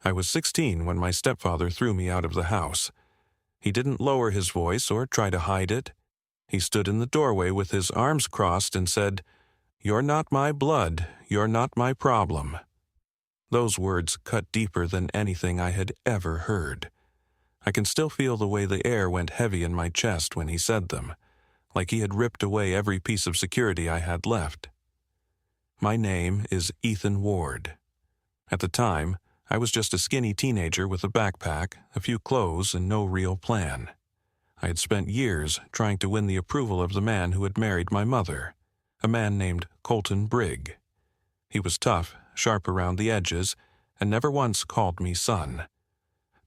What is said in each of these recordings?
I was 16 when my stepfather threw me out of the house. He didn't lower his voice or try to hide it. He stood in the doorway with his arms crossed and said, "You're not my blood, you're not my problem." Those words cut deeper than anything I had ever heard. I can still feel the way the air went heavy in my chest when he said them, like he had ripped away every piece of security I had left. My name is Ethan Ward. At the time, I was just a skinny teenager with a backpack, a few clothes, and no real plan. I had spent years trying to win the approval of the man who had married my mother, a man named Colton Brigg. He was tough, sharp around the edges, and never once called me son.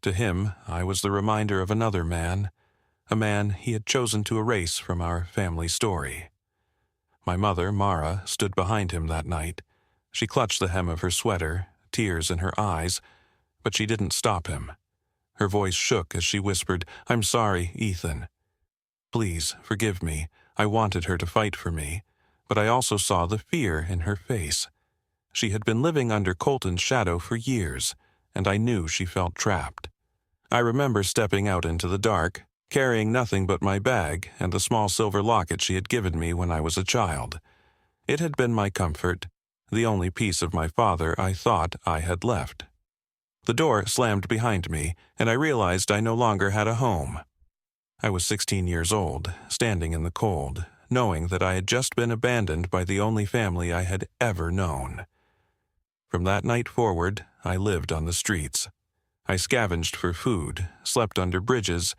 To him, I was the reminder of another man, a man he had chosen to erase from our family story. My mother, Mara, stood behind him that night. She clutched the hem of her sweater, tears in her eyes, but she didn't stop him. Her voice shook as she whispered, "I'm sorry, Ethan. Please, forgive me. I wanted her to fight for me, but I also saw the fear in her face. She had been living under Colton's shadow for years, and I knew she felt trapped. I remember stepping out into the dark, carrying nothing but my bag and the small silver locket she had given me when I was a child. It had been my comfort, the only piece of my father I thought I had left. The door slammed behind me, and I realized I no longer had a home. I was 16 years old, standing in the cold, knowing that I had just been abandoned by the only family I had ever known. From that night forward, I lived on the streets. I scavenged for food, slept under bridges,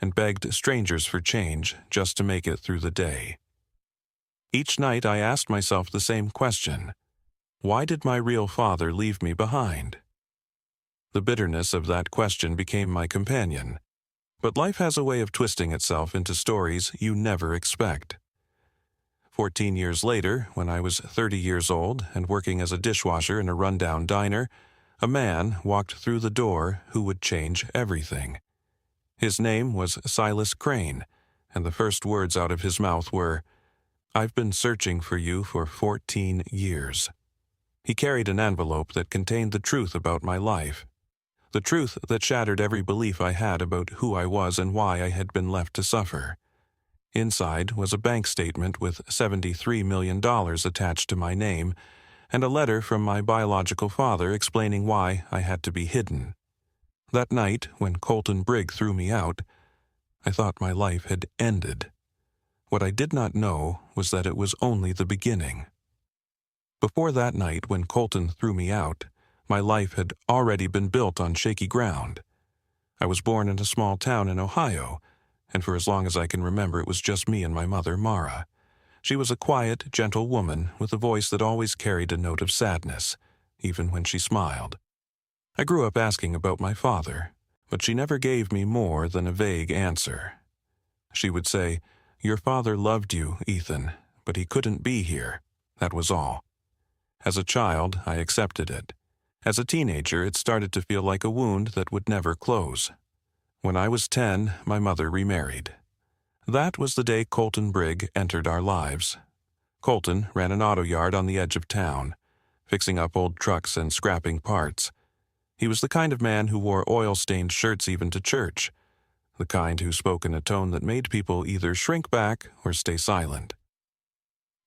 and begged strangers for change just to make it through the day. Each night I asked myself the same question: why did my real father leave me behind? The bitterness of that question became my companion. But life has a way of twisting itself into stories you never expect. 14 years later, when I was 30 years old and working as a dishwasher in a rundown diner, a man walked through the door who would change everything. His name was Silas Crane, and the first words out of his mouth were, "I've been searching for you for 14 years." He carried an envelope that contained the truth about my life. The truth that shattered every belief I had about who I was and why I had been left to suffer. Inside was a bank statement with $73 million attached to my name, and a letter from my biological father explaining why I had to be hidden. That night, when Colton Brigg threw me out, I thought my life had ended. What I did not know was that it was only the beginning. Before that night, when Colton threw me out, my life had already been built on shaky ground. I was born in a small town in Ohio, and for as long as I can remember it was just me and my mother, Mara. She was a quiet, gentle woman with a voice that always carried a note of sadness, even when she smiled. I grew up asking about my father, but she never gave me more than a vague answer. She would say, "Your father loved you, Ethan, but he couldn't be here." That was all. As a child, I accepted it. As a teenager, it started to feel like a wound that would never close. When I was 10, my mother remarried. That was the day Colton Brigg entered our lives. Colton ran an auto yard on the edge of town, fixing up old trucks and scrapping parts. He was the kind of man who wore oil-stained shirts even to church, the kind who spoke in a tone that made people either shrink back or stay silent.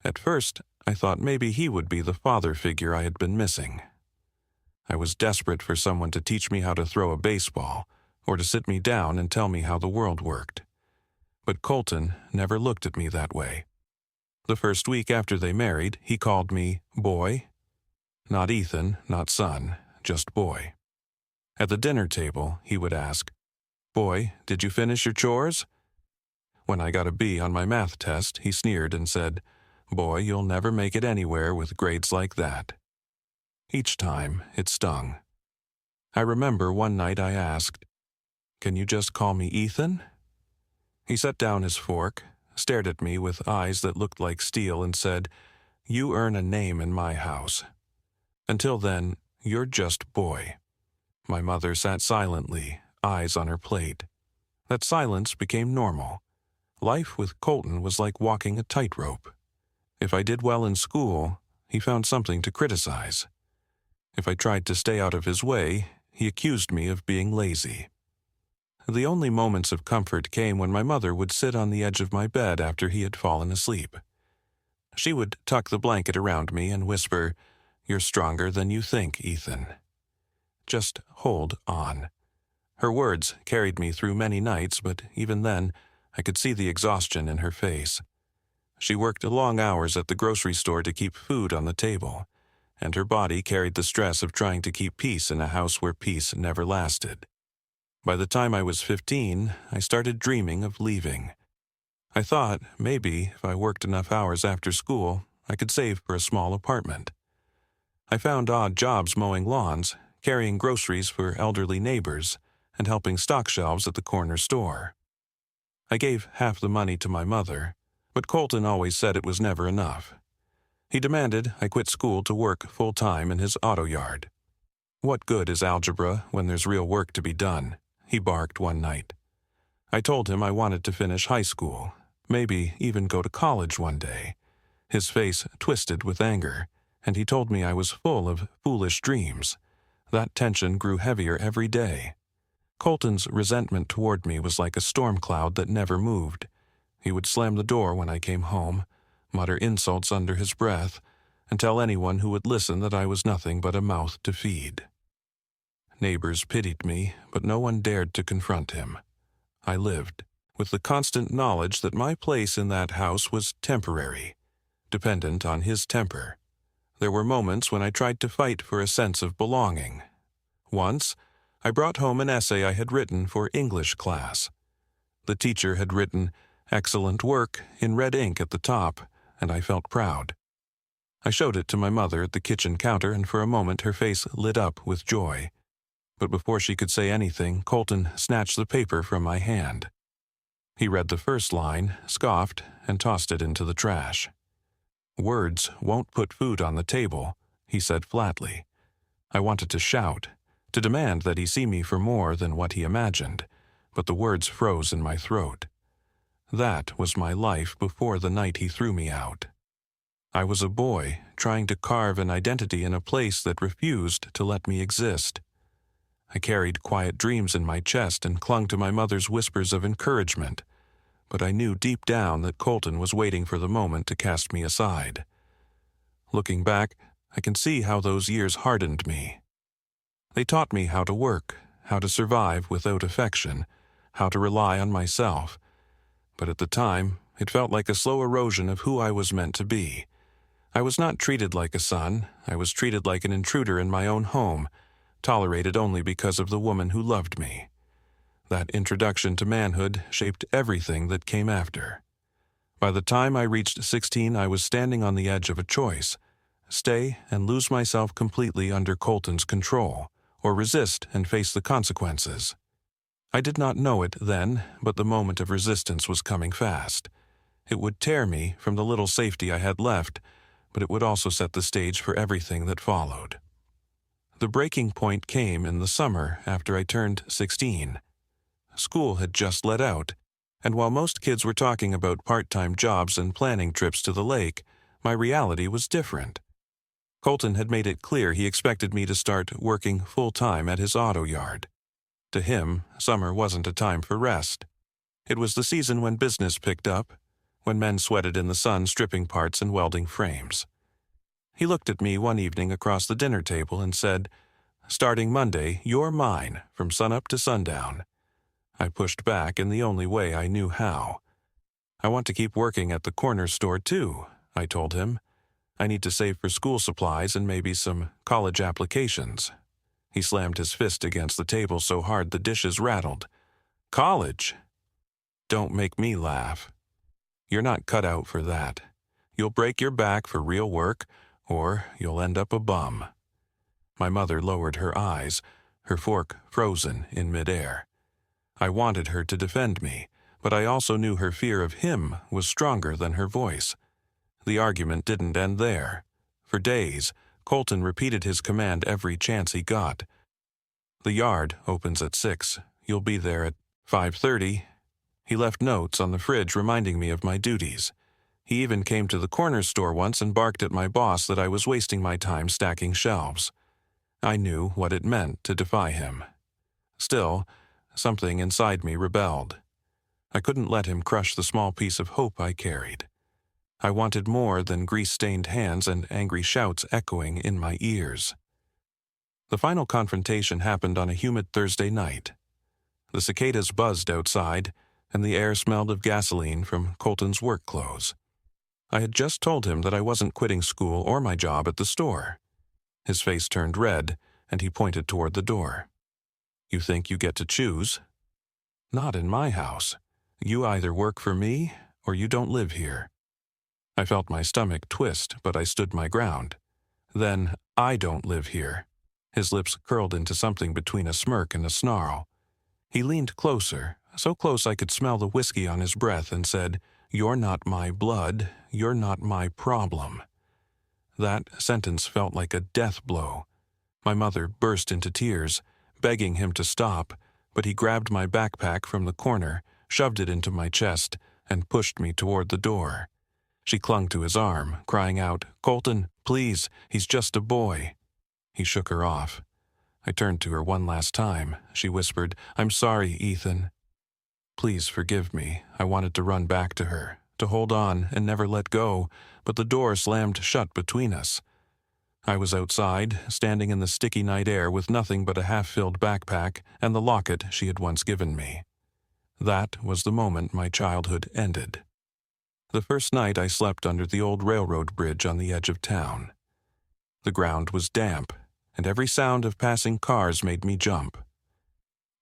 At first, I thought maybe he would be the father figure I had been missing. I was desperate for someone to teach me how to throw a baseball, or to sit me down and tell me how the world worked. But Colton never looked at me that way. The first week after they married, he called me boy. Not Ethan, not son, just boy. At the dinner table, he would ask, "Boy, did you finish your chores?" When I got a B on my math test, he sneered and said, "Boy, you'll never make it anywhere with grades like that." Each time, it stung. I remember one night I asked, "Can you just call me Ethan?" He set down his fork, stared at me with eyes that looked like steel, and said, "You earn a name in my house. Until then, you're just boy." My mother sat silently, eyes on her plate. That silence became normal. Life with Colton was like walking a tightrope. If I did well in school, he found something to criticize. If I tried to stay out of his way, he accused me of being lazy. The only moments of comfort came when my mother would sit on the edge of my bed after he had fallen asleep. She would tuck the blanket around me and whisper, "You're stronger than you think, Ethan. Just hold on." Her words carried me through many nights, but even then, I could see the exhaustion in her face. She worked long hours at the grocery store to keep food on the table, and her body carried the stress of trying to keep peace in a house where peace never lasted. By the time I was 15, I started dreaming of leaving. I thought maybe if I worked enough hours after school, I could save for a small apartment. I found odd jobs mowing lawns, carrying groceries for elderly neighbors, and helping stock shelves at the corner store. I gave half the money to my mother, but Colton always said it was never enough. He demanded I quit school to work full-time in his auto yard. "What good is algebra when there's real work to be done?" he barked one night. I told him I wanted to finish high school, maybe even go to college one day. His face twisted with anger, and he told me I was full of foolish dreams. That tension grew heavier every day. Colton's resentment toward me was like a storm cloud that never moved. He would slam the door when I came home, mutter insults under his breath, and tell anyone who would listen that I was nothing but a mouth to feed. Neighbors pitied me, but no one dared to confront him. I lived with the constant knowledge that my place in that house was temporary, dependent on his temper. There were moments when I tried to fight for a sense of belonging. Once, I brought home an essay I had written for English class. The teacher had written, "Excellent work," in red ink at the top, and I felt proud. I showed it to my mother at the kitchen counter, and for a moment her face lit up with joy. But before she could say anything, Colton snatched the paper from my hand. He read the first line, scoffed, and tossed it into the trash. "Words won't put food on the table," he said flatly. I wanted to shout, to demand that he see me for more than what he imagined, but the words froze in my throat. That was my life before the night he threw me out. I was a boy trying to carve an identity in a place that refused to let me exist. I carried quiet dreams in my chest and clung to my mother's whispers of encouragement, but I knew deep down that Colton was waiting for the moment to cast me aside. Looking back, I can see how those years hardened me. They taught me how to work, how to survive without affection, how to rely on myself. But at the time, it felt like a slow erosion of who I was meant to be. I was not treated like a son. I was treated like an intruder in my own home, tolerated only because of the woman who loved me. That introduction to manhood shaped everything that came after. By the time I reached 16, I was standing on the edge of a choice: stay and lose myself completely under Colton's control, or resist and face the consequences. I did not know it then, but the moment of resistance was coming fast. It would tear me from the little safety I had left, but it would also set the stage for everything that followed. The breaking point came in the summer after I turned 16. School had just let out, and while most kids were talking about part-time jobs and planning trips to the lake, my reality was different. Colton had made it clear he expected me to start working full-time at his auto yard. To him, summer wasn't a time for rest. It was the season when business picked up, when men sweated in the sun stripping parts and welding frames. He looked at me one evening across the dinner table and said, "Starting Monday, you're mine, from sunup to sundown." I pushed back in the only way I knew how. "I want to keep working at the corner store too," I told him. "I need to save for school supplies and maybe some college applications." He slammed his fist against the table so hard the dishes rattled. "College? Don't make me laugh. You're not cut out for that. You'll break your back for real work, or you'll end up a bum." My mother lowered her eyes, her fork frozen in midair. I wanted her to defend me, but I also knew her fear of him was stronger than her voice. The argument didn't end there. For days, Colton repeated his command every chance he got. "The yard opens at 6. You'll be there at 5:30. He left notes on the fridge reminding me of my duties. He even came to the corner store once and barked at my boss that I was wasting my time stacking shelves. I knew what it meant to defy him. Still, something inside me rebelled. I couldn't let him crush the small piece of hope I carried. I wanted more than grease-stained hands and angry shouts echoing in my ears. The final confrontation happened on a humid Thursday night. The cicadas buzzed outside, and the air smelled of gasoline from Colton's work clothes. I had just told him that I wasn't quitting school or my job at the store. His face turned red, and he pointed toward the door. "You think you get to choose?" "Not in my house. You either work for me, or you don't live here." I felt my stomach twist, but I stood my ground. "Then I don't live here." His lips curled into something between a smirk and a snarl. He leaned closer, so close I could smell the whiskey on his breath, and said, "You're not my blood. You're not my problem." That sentence felt like a death blow. My mother burst into tears, begging him to stop, but he grabbed my backpack from the corner, shoved it into my chest, and pushed me toward the door. She clung to his arm, crying out, "Colton, please, he's just a boy." He shook her off. I turned to her one last time. She whispered, "I'm sorry, Ethan." "Please forgive me." I wanted to run back to her, to hold on and never let go, but the door slammed shut between us. I was outside, standing in the sticky night air with nothing but a half-filled backpack and the locket she had once given me. That was the moment my childhood ended. The first night I slept under the old railroad bridge on the edge of town. The ground was damp, and every sound of passing cars made me jump.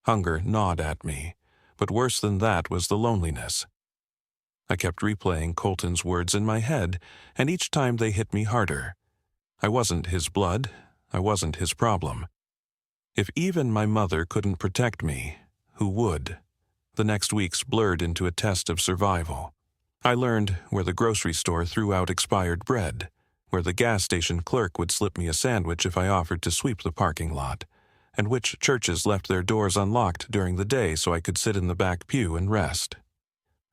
Hunger gnawed at me, but worse than that was the loneliness. I kept replaying Colton's words in my head, and each time they hit me harder. I wasn't his blood. I wasn't his problem. If even my mother couldn't protect me, who would? The next weeks blurred into a test of survival. I learned where the grocery store threw out expired bread, where the gas station clerk would slip me a sandwich if I offered to sweep the parking lot, and which churches left their doors unlocked during the day so I could sit in the back pew and rest.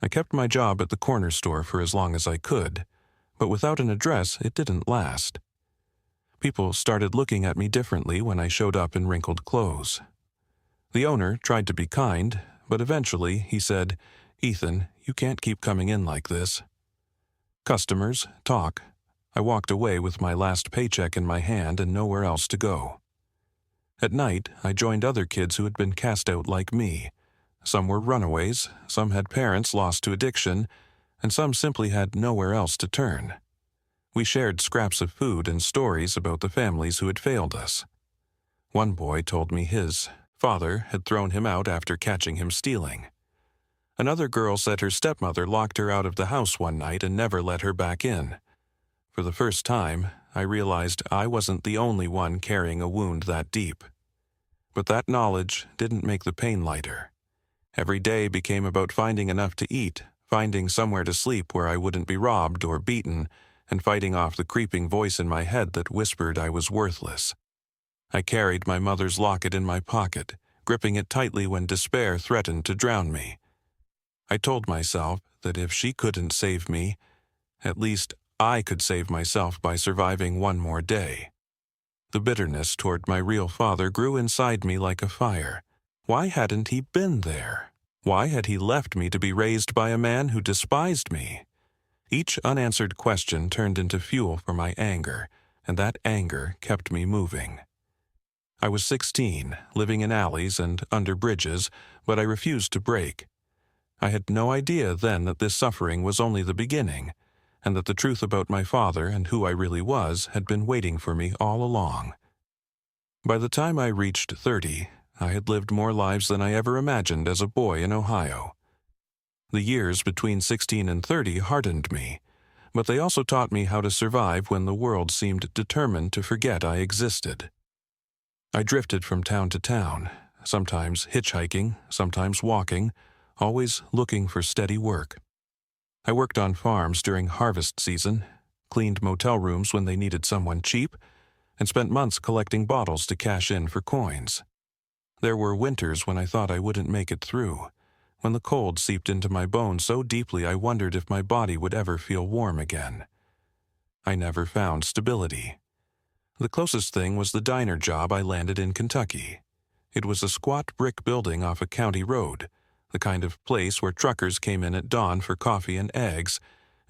I kept my job at the corner store for as long as I could, but without an address it didn't last. People started looking at me differently when I showed up in wrinkled clothes. The owner tried to be kind, but eventually he said, "Ethan, you can't keep coming in like this." Customers, talk. I walked away with my last paycheck in my hand and nowhere else to go. At night, I joined other kids who had been cast out like me. Some were runaways, some had parents lost to addiction, and some simply had nowhere else to turn. We shared scraps of food and stories about the families who had failed us. One boy told me his father had thrown him out after catching him stealing. Another girl said her stepmother locked her out of the house one night and never let her back in. For the first time, I realized I wasn't the only one carrying a wound that deep. But that knowledge didn't make the pain lighter. Every day became about finding enough to eat, finding somewhere to sleep where I wouldn't be robbed or beaten, and fighting off the creeping voice in my head that whispered I was worthless. I carried my mother's locket in my pocket, gripping it tightly when despair threatened to drown me. I told myself that if she couldn't save me, at least I could save myself by surviving one more day. The bitterness toward my real father grew inside me like a fire. Why hadn't he been there? Why had he left me to be raised by a man who despised me? Each unanswered question turned into fuel for my anger, and that anger kept me moving. I was 16, living in alleys and under bridges, but I refused to break. I had no idea then that this suffering was only the beginning, and that the truth about my father and who I really was had been waiting for me all along. By the time I reached 30, I had lived more lives than I ever imagined as a boy in Ohio. The years between 16 and 30 hardened me, but they also taught me how to survive when the world seemed determined to forget I existed. I drifted from town to town, sometimes hitchhiking, sometimes walking, always looking for steady work. I worked on farms during harvest season, cleaned motel rooms when they needed someone cheap, and spent months collecting bottles to cash in for coins. There were winters when I thought I wouldn't make it through, when the cold seeped into my bones so deeply I wondered if my body would ever feel warm again. I never found stability. The closest thing was the diner job I landed in Kentucky. It was a squat brick building off a county road, the kind of place where truckers came in at dawn for coffee and eggs,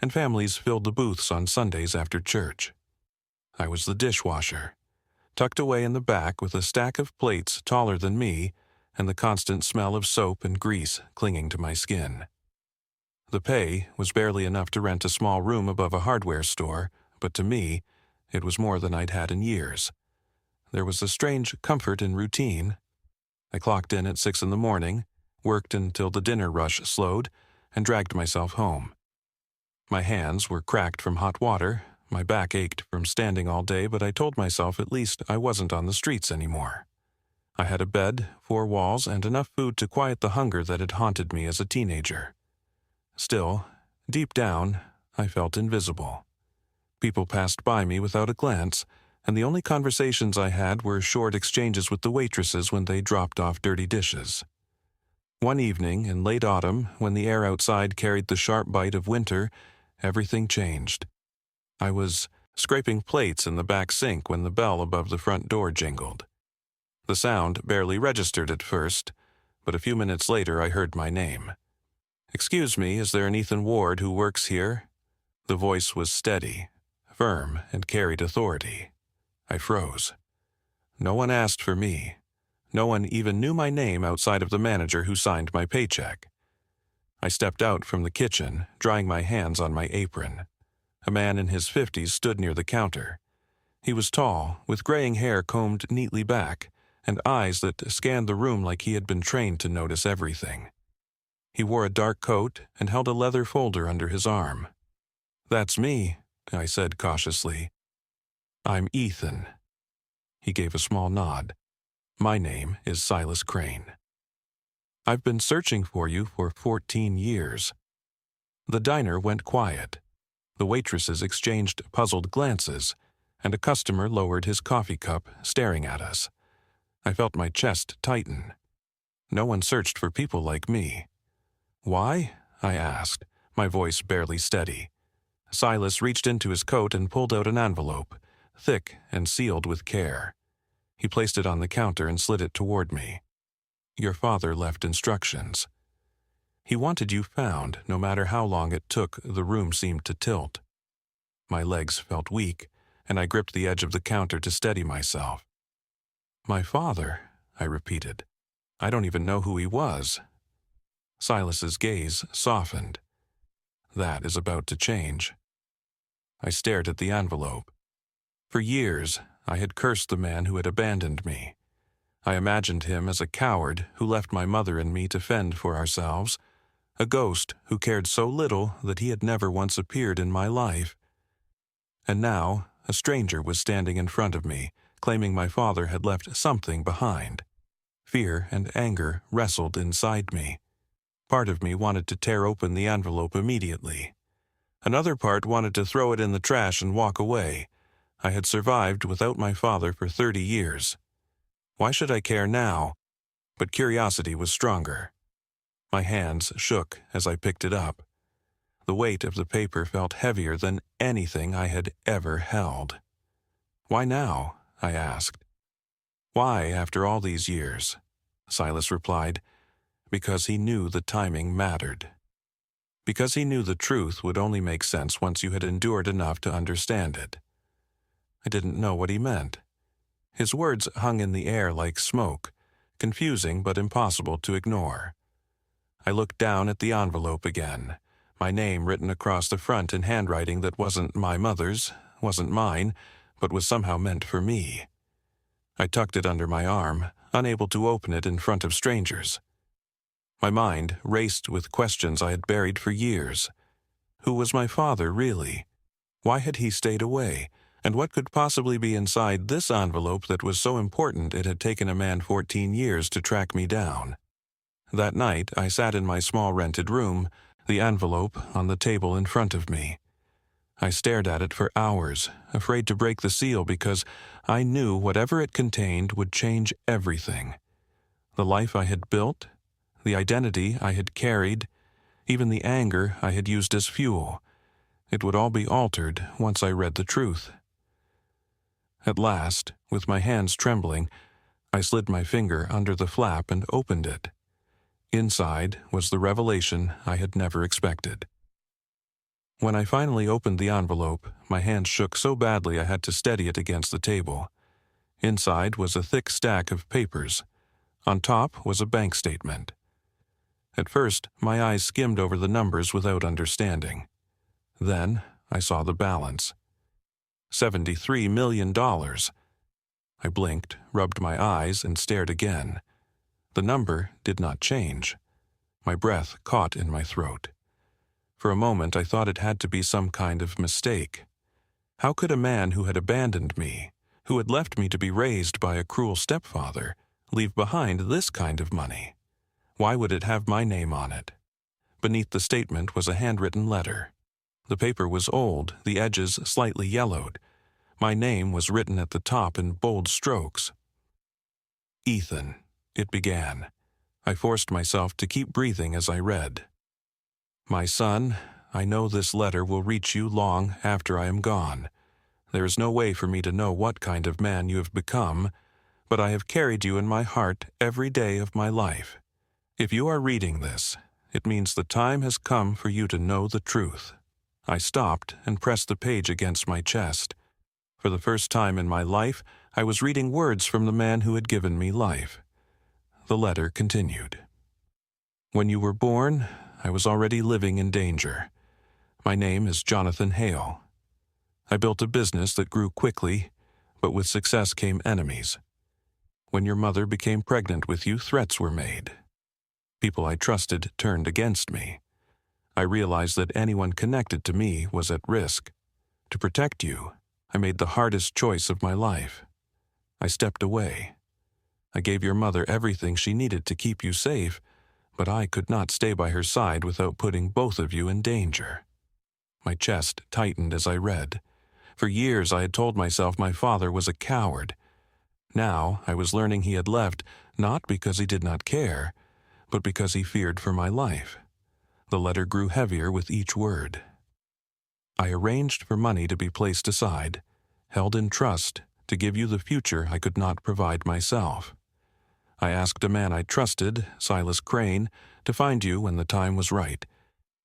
and families filled the booths on Sundays after church. I was the dishwasher, tucked away in the back with a stack of plates taller than me and the constant smell of soap and grease clinging to my skin. The pay was barely enough to rent a small room above a hardware store, but to me, it was more than I'd had in years. There was a strange comfort in routine. I clocked in at 6 in the morning, worked until the dinner rush slowed, and dragged myself home. My hands were cracked from hot water, my back ached from standing all day, but I told myself at least I wasn't on the streets anymore. I had a bed, 4 walls, and enough food to quiet the hunger that had haunted me as a teenager. Still, deep down, I felt invisible. People passed by me without a glance, and the only conversations I had were short exchanges with the waitresses when they dropped off dirty dishes. One evening in late autumn, when the air outside carried the sharp bite of winter, everything changed. I was scraping plates in the back sink when the bell above the front door jingled. The sound barely registered at first, but a few minutes later I heard my name. "Excuse me, is there an Ethan Ward who works here?" The voice was steady, firm, and carried authority. I froze. No one asked for me. No one even knew my name outside of the manager who signed my paycheck. I stepped out from the kitchen, drying my hands on my apron. A man in his 50s stood near the counter. He was tall, with graying hair combed neatly back, and eyes that scanned the room like he had been trained to notice everything. He wore a dark coat and held a leather folder under his arm. "That's me," I said cautiously. "I'm Ethan." He gave a small nod. "My name is Silas Crane. I've been searching for you for 14 years. The diner went quiet. The waitresses exchanged puzzled glances, and a customer lowered his coffee cup, staring at us. I felt my chest tighten. No one searched for people like me. "Why?" I asked, my voice barely steady. Silas reached into his coat and pulled out an envelope, thick and sealed with care. He placed it on the counter and slid it toward me. "Your father left instructions. He wanted you found, no matter how long it took. The room seemed to tilt." My legs felt weak, and I gripped the edge of the counter to steady myself. "My father," I repeated. "I don't even know who he was." Silas's gaze softened. "That is about to change." I stared at the envelope. For years, I had cursed the man who had abandoned me. I imagined him as a coward who left my mother and me to fend for ourselves, a ghost who cared so little that he had never once appeared in my life. And now, a stranger was standing in front of me, claiming my father had left something behind. Fear and anger wrestled inside me. Part of me wanted to tear open the envelope immediately. Another part wanted to throw it in the trash and walk away. I had survived without my father for 30 years. Why should I care now? But curiosity was stronger. My hands shook as I picked it up. The weight of the paper felt heavier than anything I had ever held. "Why now?" I asked. "Why after all these years?" Silas replied. "Because he knew the timing mattered. Because he knew the truth would only make sense once you had endured enough to understand it." I didn't know what he meant. His words hung in the air like smoke, confusing but impossible to ignore. I looked down at the envelope again, my name written across the front in handwriting that wasn't my mother's, wasn't mine, but was somehow meant for me. I tucked it under my arm, unable to open it in front of strangers. My mind raced with questions I had buried for years. Who was my father, really? Why had he stayed away? And what could possibly be inside this envelope that was so important it had taken a man 14 years to track me down? That night, I sat in my small rented room, the envelope on the table in front of me. I stared at it for hours, afraid to break the seal because I knew whatever it contained would change everything. The life I had built, the identity I had carried, even the anger I had used as fuel. It would all be altered once I read the truth. At last, with my hands trembling, I slid my finger under the flap and opened it. Inside was the revelation I had never expected. When I finally opened the envelope, my hands shook so badly I had to steady it against the table. Inside was a thick stack of papers. On top was a bank statement. At first, my eyes skimmed over the numbers without understanding. Then, I saw the balance. $73 million. I blinked, rubbed my eyes, and stared again. The number did not change. My breath caught in my throat. For a moment, I thought it had to be some kind of mistake. How could a man who had abandoned me, who had left me to be raised by a cruel stepfather, leave behind this kind of money? Why would it have my name on it? Beneath the statement was a handwritten letter. The paper was old, the edges slightly yellowed. My name was written at the top in bold strokes. Ethan, it began. I forced myself to keep breathing as I read. My son, I know this letter will reach you long after I am gone. There is no way for me to know what kind of man you have become, but I have carried you in my heart every day of my life. If you are reading this, it means the time has come for you to know the truth. I stopped and pressed the page against my chest. For the first time in my life, I was reading words from the man who had given me life. The letter continued. When you were born, I was already living in danger. My name is Jonathan Hale. I built a business that grew quickly, but with success came enemies. When your mother became pregnant with you, threats were made. People I trusted turned against me. I realized that anyone connected to me was at risk. To protect you, I made the hardest choice of my life. I stepped away. I gave your mother everything she needed to keep you safe, but I could not stay by her side without putting both of you in danger. My chest tightened as I read. For years I had told myself my father was a coward. Now I was learning he had left not because he did not care, but because he feared for my life. The letter grew heavier with each word. I arranged for money to be placed aside, held in trust, to give you the future I could not provide myself. I asked a man I trusted, Silas Crane, to find you when the time was right.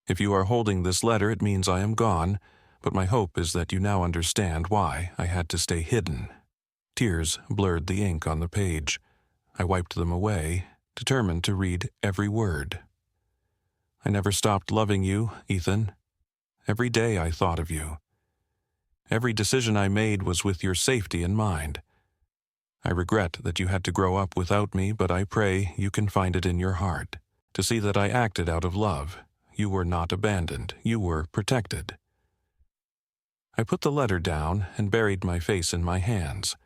If you are holding this letter, it means I am gone, but my hope is that you now understand why I had to stay hidden. Tears blurred the ink on the page. I wiped them away, determined to read every word. I never stopped loving you, Ethan. Every day I thought of you. Every decision I made was with your safety in mind. I regret that you had to grow up without me, but I pray you can find it in your heart to see that I acted out of love. You were not abandoned. You were protected. I put the letter down and buried my face in my hands.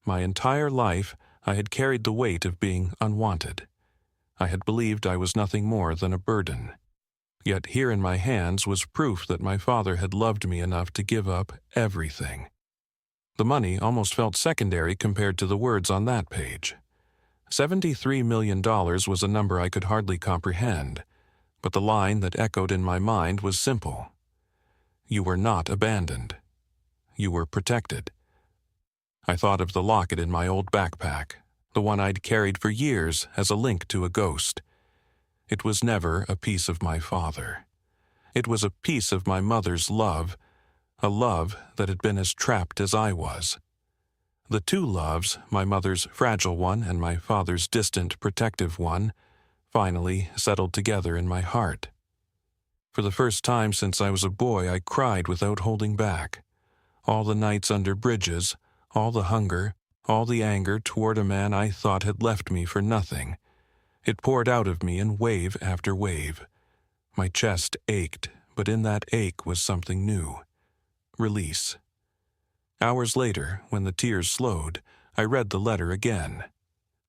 My entire life I had carried the weight of being unwanted. I had believed I was nothing more than a burden. Yet here in my hands was proof that my father had loved me enough to give up everything. The money almost felt secondary compared to the words on that page. $73 million was a number I could hardly comprehend, but the line that echoed in my mind was simple. You were not abandoned. You were protected. I thought of the locket in my old backpack, the one I'd carried for years as a link to a ghost. It was never a piece of my father. It was a piece of my mother's love, a love that had been as trapped as I was. The two loves, my mother's fragile one and my father's distant, protective one, finally settled together in my heart. For the first time since I was a boy, I cried without holding back. All the nights under bridges, all the hunger, all the anger toward a man I thought had left me for nothing. It poured out of me in wave after wave. My chest ached, but in that ache was something new. Release. Hours later, when the tears slowed, I read the letter again.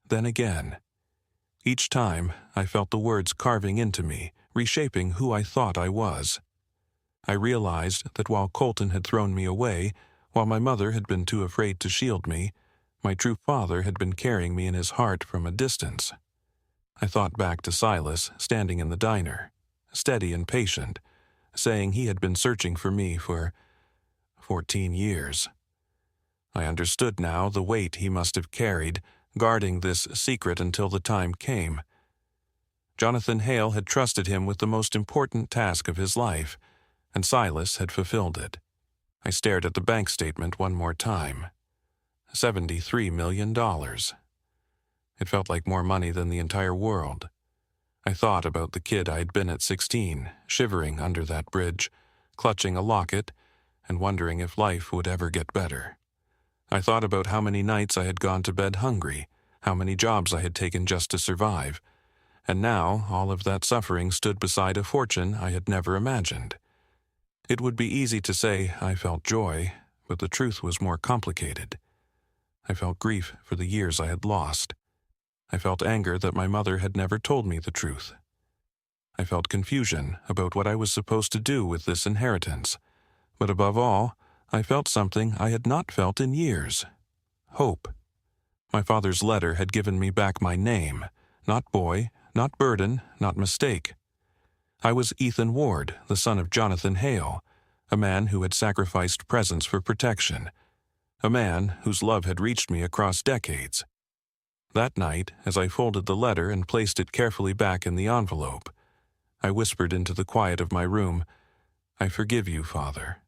Then again. Each time, I felt the words carving into me, reshaping who I thought I was. I realized that while Colton had thrown me away, while my mother had been too afraid to shield me, my true father had been carrying me in his heart from a distance. I thought back to Silas, standing in the diner, steady and patient, saying he had been searching for me for 14 years. I understood now the weight he must have carried, guarding this secret until the time came. Jonathan Hale had trusted him with the most important task of his life, and Silas had fulfilled it. I stared at the bank statement one more time. $73 million. It felt like more money than the entire world. I thought about the kid I had been at 16, shivering under that bridge, clutching a locket, and wondering if life would ever get better. I thought about how many nights I had gone to bed hungry, how many jobs I had taken just to survive, and now all of that suffering stood beside a fortune I had never imagined. It would be easy to say I felt joy, but the truth was more complicated. I felt grief for the years I had lost. I felt anger that my mother had never told me the truth. I felt confusion about what I was supposed to do with this inheritance. But above all, I felt something I had not felt in years. Hope. My father's letter had given me back my name. Not boy, not burden, not mistake. I was Ethan Ward, the son of Jonathan Hale, a man who had sacrificed presence for protection, a man whose love had reached me across decades. That night, as I folded the letter and placed it carefully back in the envelope, I whispered into the quiet of my room, "I forgive you, Father.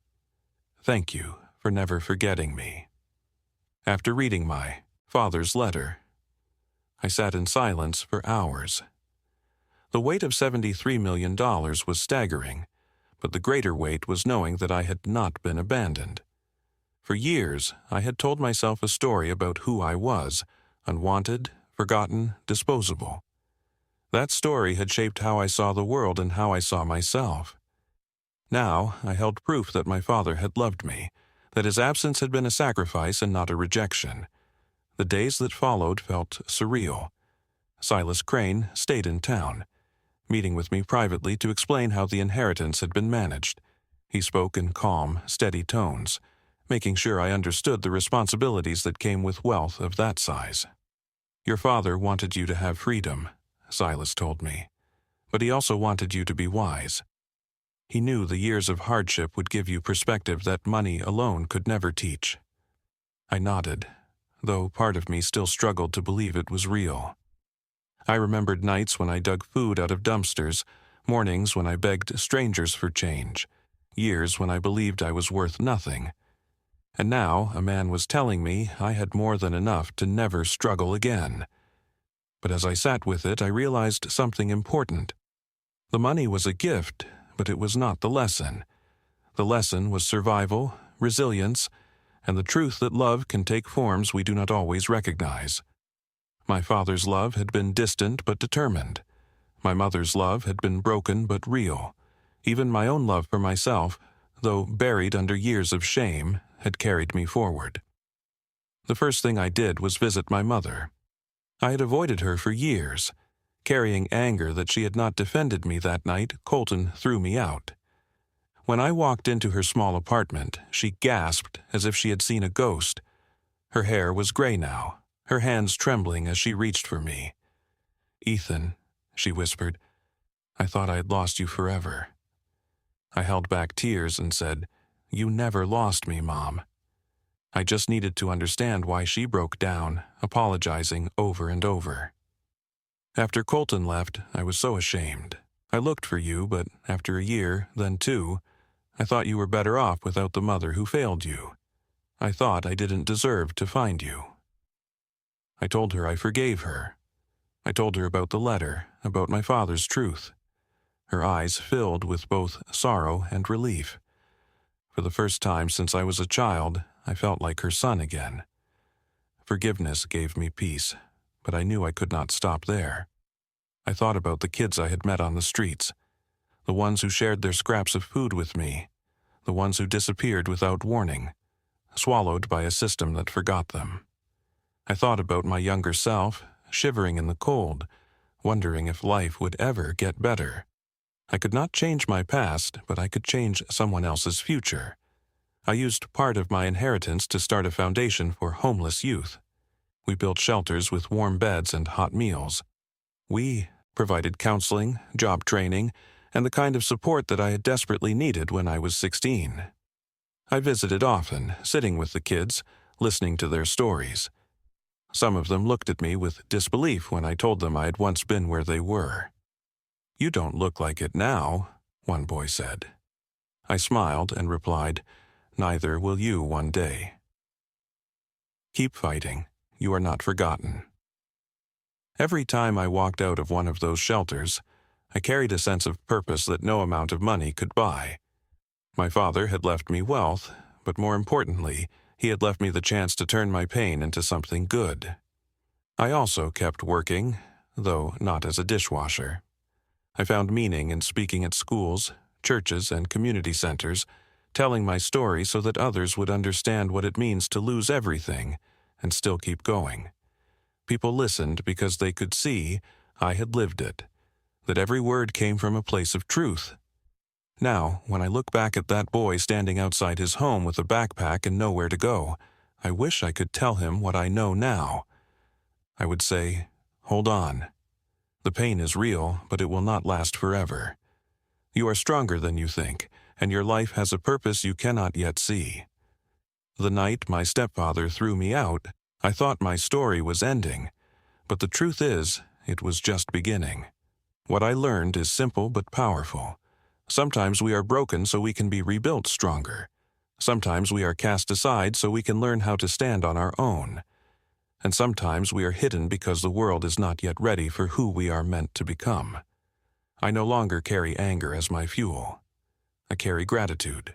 Thank you for never forgetting me." After reading my father's letter, I sat in silence for hours. The weight of $73 million was staggering, but the greater weight was knowing that I had not been abandoned. For years, I had told myself a story about who I was, unwanted, forgotten, disposable. That story had shaped how I saw the world and how I saw myself. Now, I held proof that my father had loved me, that his absence had been a sacrifice and not a rejection. The days that followed felt surreal. Silas Crane stayed in town, meeting with me privately to explain how the inheritance had been managed. He spoke in calm, steady tones, making sure I understood the responsibilities that came with wealth of that size. "Your father wanted you to have freedom," Silas told me, "but he also wanted you to be wise. He knew the years of hardship would give you perspective that money alone could never teach." I nodded, though part of me still struggled to believe it was real. I remembered nights when I dug food out of dumpsters, mornings when I begged strangers for change, years when I believed I was worth nothing. And now a man was telling me I had more than enough to never struggle again. But as I sat with it, I realized something important. The money was a gift, but it was not the lesson. The lesson was survival, resilience, and the truth that love can take forms we do not always recognize. My father's love had been distant but determined. My mother's love had been broken but real. Even my own love for myself, though buried under years of shame, had carried me forward. The first thing I did was visit my mother. I had avoided her for years. Carrying anger that she had not defended me that night, Colton threw me out. When I walked into her small apartment, she gasped as if she had seen a ghost. Her hair was gray now, her hands trembling as she reached for me. "Ethan," she whispered, "I thought I had lost you forever." I held back tears and said, "You never lost me, Mom." I just needed to understand why she broke down, apologizing over and over. After Colton left, I was so ashamed. I looked for you, but after a year, then 2, I thought you were better off without the mother who failed you. I thought I didn't deserve to find you. I told her I forgave her. I told her about the letter, about my father's truth. Her eyes filled with both sorrow and relief. For the first time since I was a child, I felt like her son again. Forgiveness gave me peace, but I knew I could not stop there. I thought about the kids I had met on the streets, the ones who shared their scraps of food with me, the ones who disappeared without warning, swallowed by a system that forgot them. I thought about my younger self, shivering in the cold, wondering if life would ever get better. I could not change my past, but I could change someone else's future. I used part of my inheritance to start a foundation for homeless youth. We built shelters with warm beds and hot meals. We provided counseling, job training, and the kind of support that I had desperately needed when I was 16. I visited often, sitting with the kids, listening to their stories. Some of them looked at me with disbelief when I told them I had once been where they were. "You don't look like it now," one boy said. I smiled and replied, "Neither will you one day." Keep fighting. You are not forgotten. Every time I walked out of one of those shelters, I carried a sense of purpose that no amount of money could buy. My father had left me wealth, but more importantly, he had left me the chance to turn my pain into something good. I also kept working, though not as a dishwasher. I found meaning in speaking at schools, churches, and community centers, telling my story so that others would understand what it means to lose everything and still keep going. People listened because they could see I had lived it, that every word came from a place of truth. Now, when I look back at that boy standing outside his home with a backpack and nowhere to go, I wish I could tell him what I know now. I would say, "Hold on. The pain is real, but it will not last forever. You are stronger than you think, and your life has a purpose you cannot yet see." The night my stepfather threw me out, I thought my story was ending, but the truth is, it was just beginning. What I learned is simple but powerful. Sometimes we are broken so we can be rebuilt stronger. Sometimes we are cast aside so we can learn how to stand on our own. And sometimes we are hidden because the world is not yet ready for who we are meant to become. I no longer carry anger as my fuel. I carry gratitude.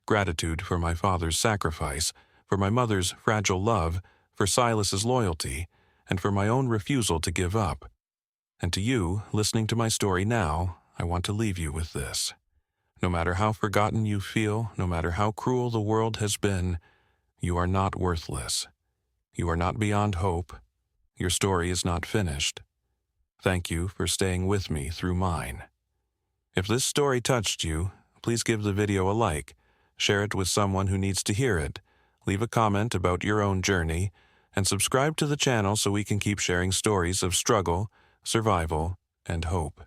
Gratitude for my father's sacrifice, for my mother's fragile love, for Silas's loyalty, and for my own refusal to give up. And to you, listening to my story now, I want to leave you with this. No matter how forgotten you feel, no matter how cruel the world has been, you are not worthless. You are not beyond hope. Your story is not finished. Thank you for staying with me through mine. If this story touched you, please give the video a like, share it with someone who needs to hear it, leave a comment about your own journey, and subscribe to the channel so we can keep sharing stories of struggle, survival, and hope.